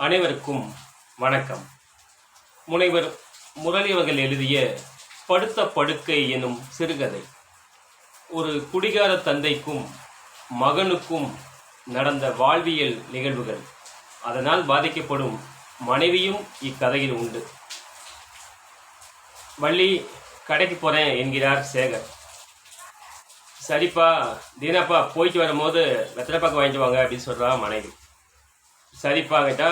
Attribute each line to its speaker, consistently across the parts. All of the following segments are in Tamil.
Speaker 1: அனைவருக்கும் வணக்கம். முனைவர் முரளி அவர்கள் எழுதிய படுத்த படுக்கை எனும் சிறுகதை. ஒரு குடிகார தந்தைக்கும் மகனுக்கும் நடந்த வாழ்வியல் நிகழ்வுகள், அதனால் பாதிக்கப்படும் மனைவியும் இக்கதையில் உண்டு. வள்ளி, கடைக்கு போகிறேன் என்கிறார் சேகர். சரிப்பா, தீனாப்பா போயிட்டு வரும்போது வெத்தலைப்பாக்கு வாங்கிட்டு வாங்க அப்படின்னு சொல்கிறா மனைவி. சரிப்பா கேட்டா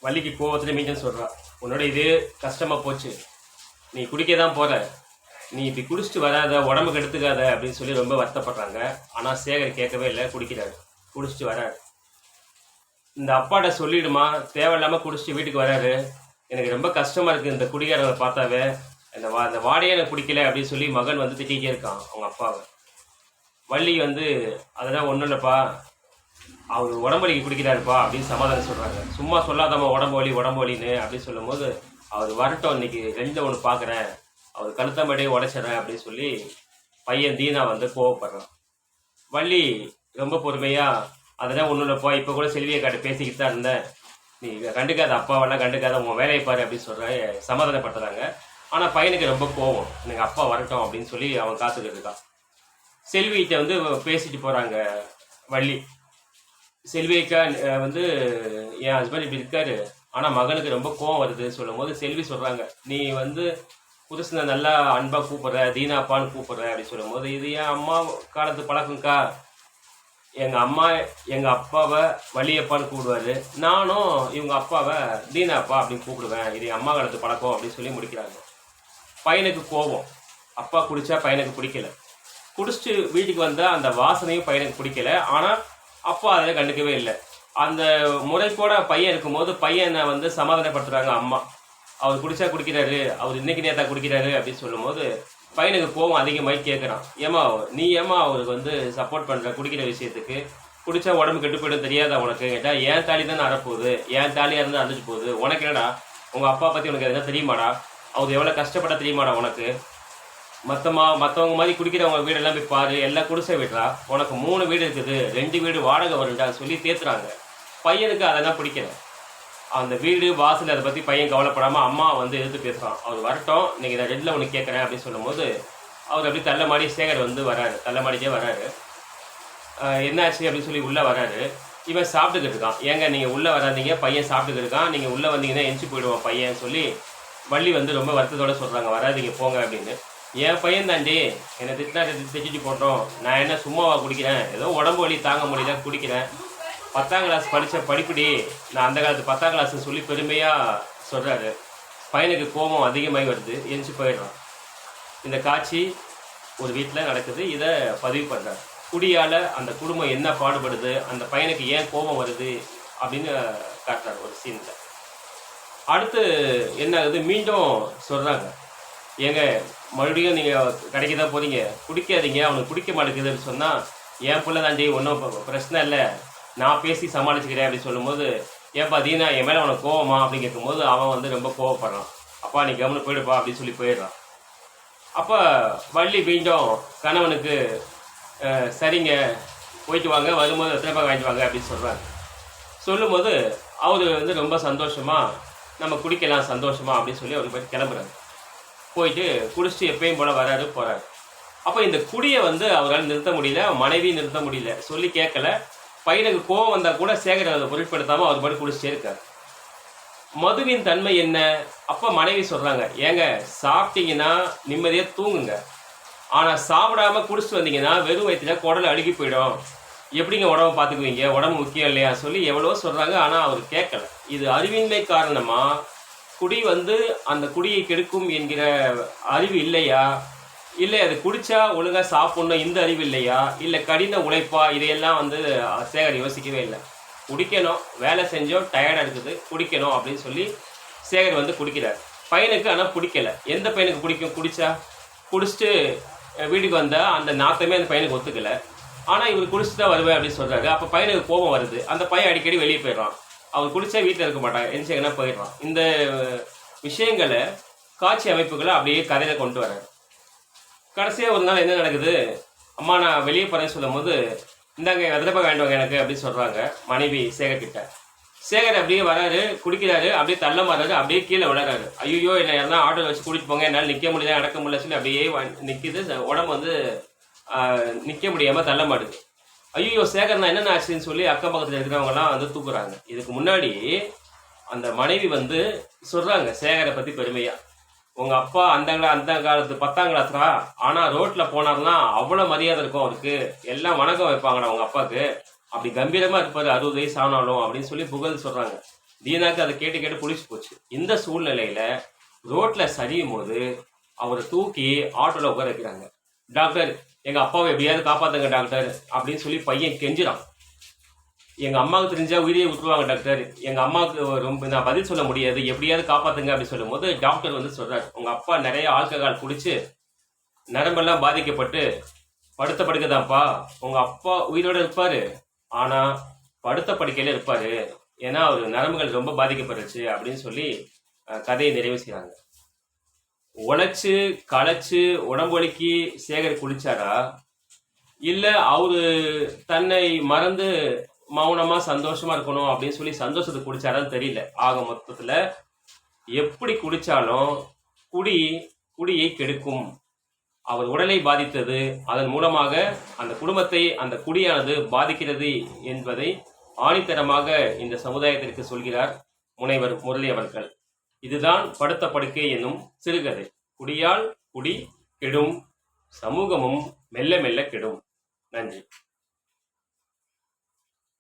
Speaker 1: வள்ளிக்கு கோவத்தில் மீண்டும் சொல்கிறா, உன்னோட இதே கஷ்டமாக போச்சு, நீ குடிக்க தான் போகிற, நீ இப்படி குடிச்சிட்டு வராத, உடம்புக்கு எடுத்துக்காத அப்படின்னு சொல்லி ரொம்ப வருத்தப்படுறாங்க. ஆனால் சேகர் கேட்கவே இல்லை, குடிக்கிறாரு, குடிச்சிட்டு வராரு. இந்த அப்பாட்ட சொல்லிடுமா, தேவையில்லாமல் குடிச்சிட்டு வீட்டுக்கு வராரு, எனக்கு ரொம்ப கஷ்டமாக இருக்குது இந்த குடிகாரங்களை பார்த்தாவே, அந்த வாடையே எனக்கு பிடிக்கல அப்படின்னு சொல்லி மகன் வந்து திட்டிகிட்டே இருக்கான் அவங்க அப்பாவை. வள்ளி வந்து அதெல்லாம் ஒன்றும் இல்லைப்பா, அவர் உடம்புலிக்கு குடிக்கிறாருப்பா அப்படின்னு சமாதானம் சொல்கிறாங்க. சும்மா சொல்லாதம்மா உடம்பு வலின்னு அப்படின்னு சொல்லும் போது, அவர் வரட்டும், இன்னைக்கு ரெண்டு ஒன்று பார்க்குறேன், அவர் கழுத்தம்படியே உடைச்சிட்றேன் அப்படின்னு சொல்லி பையன் தீனா வந்து கோவப்படுறான். வள்ளி ரொம்ப பொறுமையாக, அதெல்லாம் ஒன்றும் இல்லைப்பா, இப்போ கூட செல்வியை காட்டி பேசிக்கிட்டு தான் இருந்தேன், நீ கண்டுக்காத, அப்பாவெல்லாம் கண்டுக்காத, உன் வேலையை பாரு அப்படின்னு சொல்கிற சமாதானப்படுத்துகிறாங்க. ஆனால் பையனுக்கு ரொம்ப கோவம், எனக்கு அப்பா வரட்டும் அப்படின்னு சொல்லி அவன் காத்துக்கிட்டு இருக்கான். செல்விகிட்ட வந்து பேசிட்டு போகிறாங்க வள்ளி. செல்விக்கா வந்து என் ஹஸ்பண்ட் இப்படி இருக்காரு, ஆனால் மகனுக்கு ரொம்ப கோவம் வருது சொல்லும் போது செல்வி சொல்கிறாங்க, நீ வந்து புதுசுன நல்லா அன்பாக கூப்பிட்ற, தீனா அப்பான்னு கூப்பிட்ற அப்படின்னு சொல்லும் போது, இது என் அம்மா காலத்து பழக்கம்க்கா, எங்கள் அம்மா எங்கள் அப்பாவை வள்ளியப்பான்னு கூப்பிடுவாரு, நானும் இவங்க அப்பாவை தீனா அப்பா அப்படின்னு கூப்பிடுவேன், இது என் அம்மா காலத்து பழக்கம் அப்படின்னு சொல்லி முடிக்கிறாங்க. பையனுக்கு கோபம், அப்பா குடித்தா பையனுக்கு பிடிக்கல, குடிச்சிட்டு வீட்டுக்கு வந்தால் அந்த வாசனையும் பையனுக்கு பிடிக்கல. ஆனால் அப்பா அதில் கண்டுக்கவே இல்லை. அந்த முறைப்போட பையன் இருக்கும்போது பையனை வந்து சமாதானப்படுத்துகிறாங்க அம்மா. அவர் குடிச்சா குடிக்கிறாரு, அவர் இன்னைக்கு நேத்தா குடிக்கிறாரு அப்படின்னு சொல்லும் போது பையனுக்கு கோவம் அதிகமாகி கேட்குறான், ஏமா நீ ஏமா அவருக்கு வந்து சப்போர்ட் பண்ணுற குடிக்கிற விஷயத்துக்கு, குடிச்சா உடம்பு கெட்டு போயிடும் தெரியாதா உனக்கு கேட்டால், ஏன் தாலி தானே அறப்போகுது, ஏன் தாலியாக இருந்து அரைஞ்சிட்டு போகுது, உனக்கு என்னடா, உங்கள் அப்பா பற்றி உனக்கு எதுனா தெரியுமாடா, அவர் எவ்வளோ கஷ்டப்பட தெரியுமாடா உனக்கு, மற்றவங்க மாதிரி குடிக்கிறவங்க வீடெல்லாம் போய் பாரு, எல்லாம் குடிசை விடுறா, உனக்கு 3 வீடு இருக்குது, 2 வீடு வாடகை வருண்டா சொல்லி தேத்துறாங்க. பையனுக்கு அதெல்லாம் பிடிக்கல. அந்த வீடு வாசல் அதை பற்றி பையன் கவலைப்படாமல் அம்மா வந்து எதிர்த்து பேசுகிறான். அவர் வரட்டும், இன்னைக்கு நான் 2ல் ஒன்று கேட்குறேன் அப்படின்னு சொல்லும்போது அவர் அப்படி தள்ளமாடி சேகர் வந்து வராரு, தள்ளமாடிட்டே வராரு. என்னாச்சு அப்படின்னு சொல்லி உள்ளே வராரு. இவன் சாப்பிட்டுக்கிட்டு இருக்கான். ஏங்க நீங்கள் உள்ளே வராதிங்க, பையன் சாப்பிட்டுக்கிட்டு இருக்கான், நீங்கள் உள்ளே வந்தீங்கன்னா எஞ்சி போயிடுவான் பையன் சொல்லி வள்ளி வந்து ரொம்ப வருத்தத்தோடு சொல்கிறாங்க, வராதிங்க போங்க அப்படின்னு. என் பையன் தாண்டி என்னை திட்டிட்டு போட்டோம், நான் என்ன சும்மாவா குடிக்கிறேன், ஏதோ உடம்பு வலி தாங்க முடியல குடிக்கிறேன், 10ஆம் கிளாஸ் படித்த படிப்படி நான் அந்த காலத்து 10ஆம் கிளாஸ்ன்னு சொல்லி பெருமையாக சொல்கிறாரு. பையனுக்கு கோபம் அதிகமாகி வருது, எரிஞ்சு போயிடுறான். இந்த காட்சி ஒரு வீட்டில் நடக்குது, இதை பதிவு பண்ணுறாரு. குடியால் அந்த குடும்பம் என்ன பாடுபடுது, அந்த பையனுக்கு ஏன் கோபம் வருது அப்படின்னு காட்டுறாரு ஒரு சீனில். அடுத்து என்ன ஆகுது, மீண்டும் சொல்கிறாங்க, ஏங்க மறுபடியும் நீங்கள் கடைக்கு தான் போகிறீங்க, குடிக்காதீங்க, அவனுக்கு குடிக்க மாட்டேங்குதுன்னு சொன்னால், என் பிள்ளை தாண்டி ஒன்றும் பிரச்சனை இல்லை, நான் பேசி சமாளிச்சுக்கிறேன் அப்படின்னு சொல்லும்போது, ஏப்பா தீனா என் மேலே அவனுக்கு கோவமா அப்படின்னு கேட்கும்போது அவன் வந்து ரொம்ப கோவப்படுறான். அப்பா நீ கவனம் போயிடுப்பா அப்படின்னு சொல்லி போயிடுறான். அப்போ வள்ளி மீண்டும் கணவனுக்கு, சரிங்க போயிட்டு வாங்க, வரும்போது எத்தனை வாங்கிட்டு வாங்க அப்படின்னு சொல்கிறாங்க. சொல்லும்போது அவர் வந்து ரொம்ப சந்தோஷமாக, நம்ம குடிக்கலாம் சந்தோஷமா அப்படின்னு சொல்லி அவர் போயிட்டு கிளம்புறாரு. போயிட்டு குடிச்சிட்டு எப்பயும் போல வராரு போகிறாரு. அப்போ இந்த குடியை வந்து அவரால் நிறுத்த முடியல, மனைவியும் நிறுத்த முடியல, சொல்லி கேட்கல. பையனுக்கு கோவம் வந்தால் கூட சேகர் அதை பொருட்படுத்தாமல் அவர் பாட்டு குடிச்சிட்டே இருக்கார். மதுவின் தன்மை என்ன? அப்போ மனைவி சொல்கிறாங்க, ஏங்க சாப்பிட்டீங்கன்னா நிம்மதியாக தூங்குங்க, ஆனால் சாப்பிடாம குடிச்சிட்டு வந்தீங்கன்னா வெறும் வயிற்றுல குடல் அழுகி போயிடும், எப்படிங்க உடம்பை பார்த்துக்குவீங்க, உடம்பு முக்கியம் இல்லையா சொல்லி எவ்வளோ சொல்கிறாங்க. ஆனால் அவர் கேட்கல. இது அறிவின்மை காரணமாக குடி வந்து அந்த குடியை கெடுக்கும் என்கிற அறிவு இல்லையா, இல்லை அது குடித்தா ஒழுங்காக சாப்பிட்ணும் இந்த அறிவு இல்லையா, இல்லை கடின உழைப்பா, இதையெல்லாம் வந்து சேகர் யோசிக்கவே இல்லை. குடிக்கணும், வேலை செஞ்சோம், டயர்டாக இருக்குது, குடிக்கணும் அப்படின்னு சொல்லி சேகர் வந்து குடிக்கிறார். பையனுக்கு ஆனால் பிடிக்கல. எந்த பையனுக்கு பிடிக்கும், குடிச்சிட்டு வீட்டுக்கு வந்தால் அந்த நாத்தமே அந்த பையனுக்கு ஒத்துக்கலை. ஆனால் இவர் குடிச்சிட்டு தான் வருவேன் அப்படின்னு சொல்கிறாரு. அப்போ பையனுக்கு கோபம் வருது. அந்த பையன் அடிக்கடி வெளியே போயிடுறான். அவர் குடித்தா வீட்டில் இருக்க மாட்டாங்க, எந்திரிச்சங்கன்னா போயிடுறான். இந்த விஷயங்களை, காட்சி அமைப்புகளை அப்படியே கதையில் கொண்டு வர்றாரு. கடைசியாக ஒரு நாள் என்ன நடக்குது, அம்மா நான் வெளியே போகிறேன்னு சொல்லும் போது, இந்தாங்க வெத்தலைப்பாக்கு வாங்கிட்டு வாங்க எனக்கு அப்படின்னு சொல்கிறாங்க மனைவி சேகர்கிட்ட. சேகர் அப்படியே வராரு, குடிக்கிறாரு, அப்படியே தள்ள மாறாரு, அப்படியே கீழே விழறாரு. ஐயோ, என்ன யாருன்னா ஆட்டோல வச்சு கூட்டிட்டு போங்க, என்னால் நிக்க முடியல, நடக்க முடியல சொல்லி அப்படியே நிக்குது. உடம்பு வந்து நிக்க முடியாம தள்ள மாட்டுது. ஐயோ, சேகர்னா என்னென்ன ஆச்சுன்னு சொல்லி அக்கம் பக்கத்துல இருக்கிறவங்க எல்லாம் வந்து தூக்குறாங்க. இதுக்கு முன்னாடி அந்த மனைவி வந்து சொல்றாங்க சேகரை பத்தி பெருமையா. உங்க அப்பா அந்த காலத்து 10ஆம் கிளாஸ்ரா, ஆனா ரோட்ல போனார்னா அவ்வளவு மரியாதை இருக்கும் அவருக்கு, எல்லாம் வணக்கம் வைப்பாங்கடா உங்க அப்பாவுக்கு, அப்படி கம்பீரமா இருப்பாரு 60 வயசு ஆனாலும் அப்படின்னு சொல்லி புகழ் சொல்றாங்க. தீனாக்கு அதை கேட்டு கேட்டு புளிச்சு போச்சு. இந்த சூழ்நிலையில ரோட்ல சரியும் போது அவரை தூக்கி ஆட்டோல உட்கார வைக்கிறாங்க. டாக்டர், எங்க அப்பாவை எப்படியாவது காப்பாத்துங்க டாக்டர் அப்படின்னு சொல்லி பையன் கெஞ்சிறான். எங்க அம்மாவுக்கு தெரிஞ்சா உயிரியை விட்டுருவாங்க டாக்டர், எங்க அம்மாவுக்கு ரொம்ப நான் பதில் சொல்ல முடியாது, எப்படியாவது காப்பாத்துங்க அப்படின்னு சொல்லும் போது டாக்டர் வந்து சொல்றாரு, உங்க அப்பா நிறைய ஆல்கஹால் குடிச்சு நரம்பெல்லாம் பாதிக்கப்பட்டு படுத்த படுக்கைதான்ப்பா, உங்க அப்பா உயிரோட இருப்பாரு, ஆனா படுத்த படுக்கையில இருப்பாரு, ஏன்னா அவர் நரம்புகள் ரொம்ப பாதிக்கப்பட்டுருச்சு அப்படின்னு சொல்லி கதையை நிறைவு செய்றாங்க. உழைச்சு களைச்சு உடம்பொலிக்கு சேகர் குளிச்சாரா, இல்ல அவரு தன்னை மறந்து மௌனமா சந்தோஷமா இருக்கணும் அப்படின்னு சொல்லி சந்தோஷத்தை குடிச்சாரான்னு தெரியல. ஆக மொத்தத்துல எப்படி குடிச்சாலும் குடி குடியை கெடுக்கும். அவர் உடலை பாதித்தது, அதன் மூலமாக அந்த குடும்பத்தை அந்த குடியானது பாதிக்கிறது என்பதை ஆணித்தரமாக இந்த சமுதாயத்திற்கு சொல்கிறார் முனைவர் முரளி அவர்கள். இதுதான் படுத்த படுக்கை என்னும் சிறுகதை. குடியால் குடி கெடும், சமூகமும் மெல்ல மெல்ல கெடும். நன்றி.